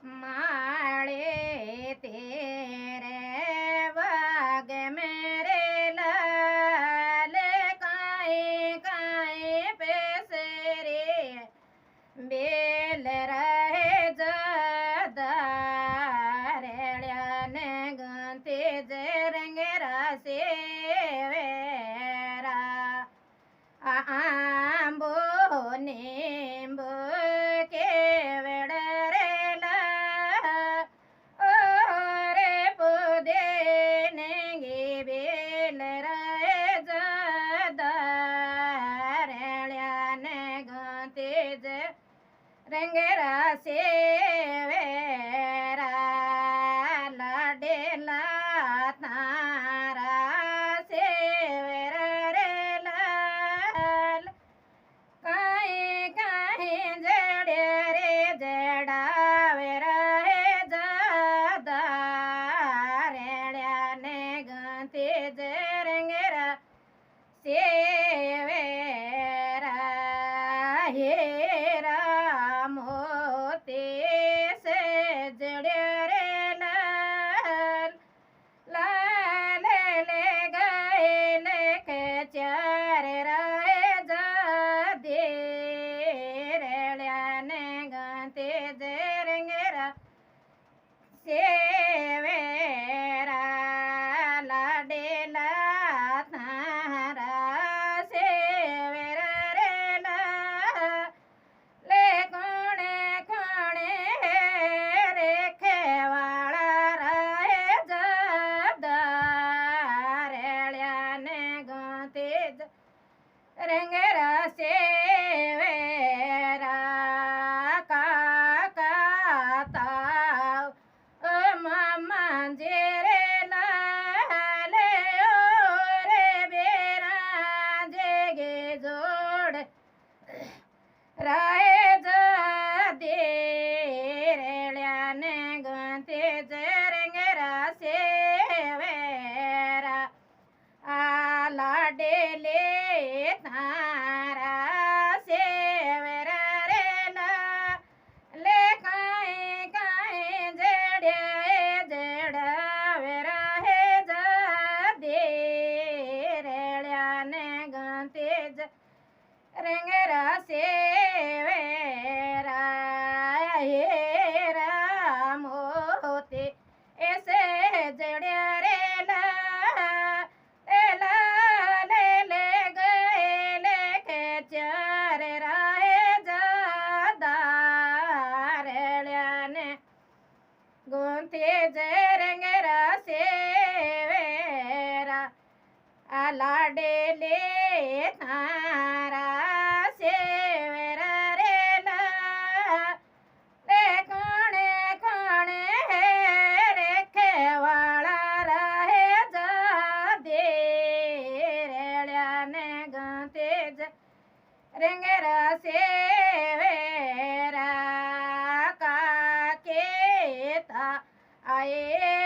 माळे तेरे बाग मेरे लाल काए काए पैसे रे बेल रहे जदारेळ्याने गंते जे रंगेरा सेवेरा आंबो निंब केवड़रेला ओरे पुदेनेंगे बेल रहे जदारेळ्याने गंते जे रंगेरा सेवेरा लाडेला तारा सेवेरा रे लाल काहे काहे जड़े रे जड़ावे रहे जदारेळ्याने गंते जे रंगेरा सेवेरा हेरा मोते से जड़े रे लाल लाल ले गए लेके चार रहे जादे रेळ्याने गंते जे रंगेरा सेवेरा लाडेला तारा सेवेरा रे ले कोणे कोणे रेखेवाळा रहे जदारेळ्याने गंते रंगेरा सेवेरा काका ताव मामा जे रे लाले ओ रे बेरा जेगे जोड राहे जदेरेळ्याने गंते जे रंगेरा सेवेरा लाडेले तारा सेवेरा रे ले काए काए जड़े जड़ावे रहे जदेरेळ्याने गंते जे रंगेरा सेवेरा हेरा मोते ऐसे जड़े रे ला ले गए लेके चार राहे जदारेळ्याने गंते जे रंगेरा सेवेरा लाडेले तारा सेवेरा रे ले कोणे कोणे रेखेवाळा रहे जदेरेळ्याने गंते जे रंगेरा सेवेरा काके ता आए